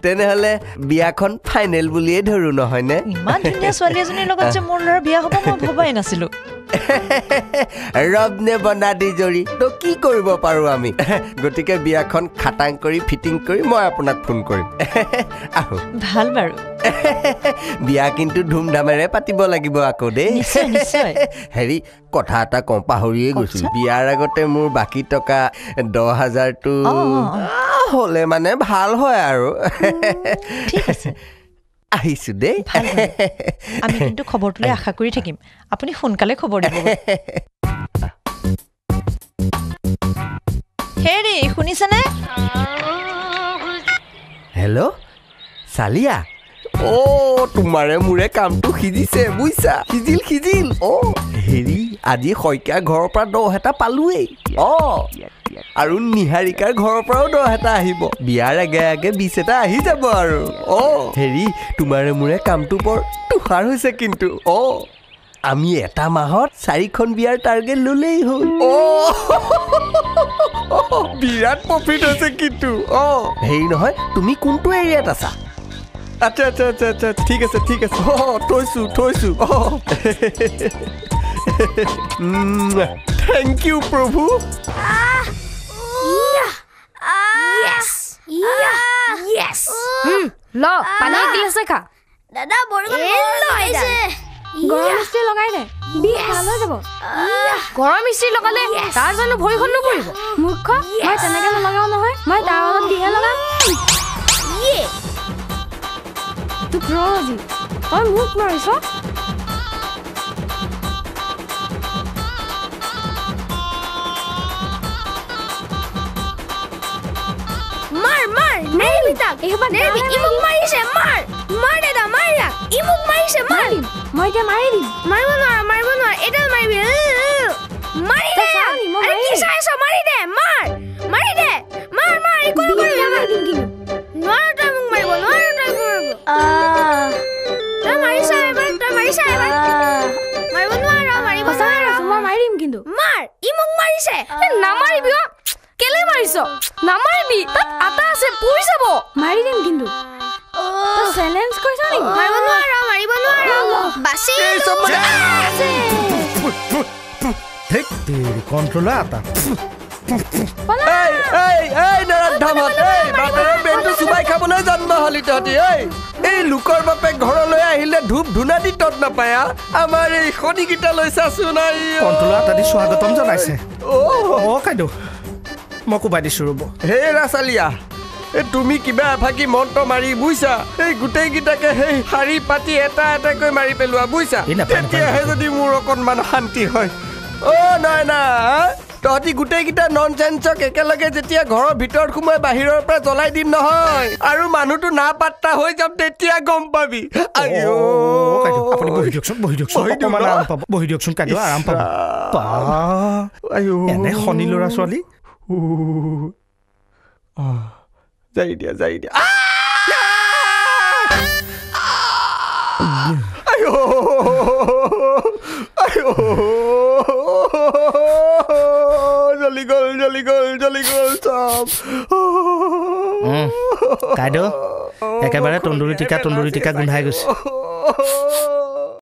তেনেহলে বিয়াখন ফাইনেল বুলিয়ে ধৰো নহয় নে ইমান ধুনীয়া ছোৱালী এজনীৰ লগত যে মোৰ ল'ৰা বিয়া হ'ব মই ভবাই নাছিলো ৰব নে বনা দি জৰি তো কি কৰিব পাৰো আমি গতিকে বিয়াখন খাটাং কৰি ফিটিং কৰি মই আপোনাক ফোন কৰিম আহো ভাল বাৰু বিয়া কিন্তু ধুমধামেৰে পাতিব লাগিব আকৌ দেই হেৰি কথা এটা কম পাহৰিয়ে গৈছিল বিয়াৰ আগতে মোৰ বাকী টকা 10,000টো হলে মানে ভাল হয় আৰু ঠিক আছে আহিছো দেই আমি কিন্তু খবৰটোলৈ আশা কৰি থাকিম আপুনি সোনকালে খবৰ দিব হেৰি শুনিছেনে হেল্ল' চালিয়া তোমাৰে মোৰে কামটো সিজিছে বুইছা সিজিল হেৰি আজি শইকীয়া ঘৰৰ পৰা 10 এটা পালোৱেই আৰু নিহাৰিকাৰ ঘৰৰ পৰাও 10 এটা আহিব বিয়াৰ আগে আগে 20 এটা আহি যাব আৰু হেৰি তোমাৰে মোৰে কামটো বৰ তুষাৰ হৈছে কিন্তু আমি এটা মাহত 4খন বিয়াৰ টাৰ্গেট ললেই হ'ল বিৰাট প্ৰফিট হৈছে কিন্তু হেৰি নহয় তুমি কোনটো এৰিয়াত আছা আচ্ছা আচ্ছা আচ্ছা আচ্ছা ঠিক আছে থৈছো থেংক ইউ প্ৰভু ল পানী গিলাছে খা দাদা বৰষুণ লাগিছে গৰম মিস্ত্ৰী লগাই দে বিয়া ভাল হৈ যাব গৰম মিস্ত্ৰী লগালে তাৰ জানো ভৰিখন নপৰিব মূৰ্খ মই তেনেকে নলগাও নহয় মই তাৰ অলপ দিহে লগাম তোক ৰজি তই মোক মাৰিছ নেৰিবি তাক নেৰিবি ই মোক মাৰিছে মাৰ দাদা মাৰ ই মোক মাৰিছে মাৰ মই এতিয়া মাৰি দিম মাৰিব নোৱাৰ এডাল মাৰিবি মাৰি দে আৰে কি চাইছ মাৰি দে মাৰ একো নকৰিবি নোৱাৰ তই মোক মাৰিব তই মাৰিছা এবাৰ মাৰিব নোৱাৰ মই মাৰি দিম কিন্তু মাৰ ই মোক মাৰিছে নামাৰিবি কেলে মাৰিছ নামাৰিবি তাত আটা আছে পৰি যাব মাৰি দিম কিন্তু তই চ্যালেঞ্জ কৰিছ নেকি মাৰিব নোৱাৰ বাছি ঠিক তেৰি কন্ট্ৰোলাৰ আটা চুবাই খাবলৈ জন্ম হলি তহঁতি এই লোকৰ বাপে ঘৰলৈ আহিলে ধূপ ধূনা দি তত নাপায় আমাৰ এই শনিকেইটা লৈ চাচোন কন্ট্ৰোলাৰ আটা দি স্বাগতম জনাইছে কাইদেউ মই কোবাই দিছো ৰ'ব হে ৰাচালিয়া তুমি কিবা এফাকি মন্ত্ৰ মাৰি বুইছা এই গোটেইকেইটাকে সেই শাৰী পাতি এটা এটাকৈ মাৰি পেলোৱা বুইছা তেতিয়াহে যদি মোৰ অকণমান শান্তি হয় নাই তহঁতি গোটেইকেইটা ননচেন্সক একেলগে যেতিয়া ঘৰৰ ভিতৰত সোমাই বাহিৰৰ পৰা জ্বলাই দিম নহয় আৰু মানুহটো না পাত্তা হৈ যাম তেতিয়া গম পাবি আপুনি বহি দিয়কচোন অকণমান আৰাম পাব বহি দিয়কচোন কাইদেউ আৰাম পাব এনে শনি ল'ৰা ছোৱালী যাই দিয়া জ্বলি গ'ল চব কাইদেউ একেবাৰে তন্দুৰী টিকা গোন্ধাই গৈছে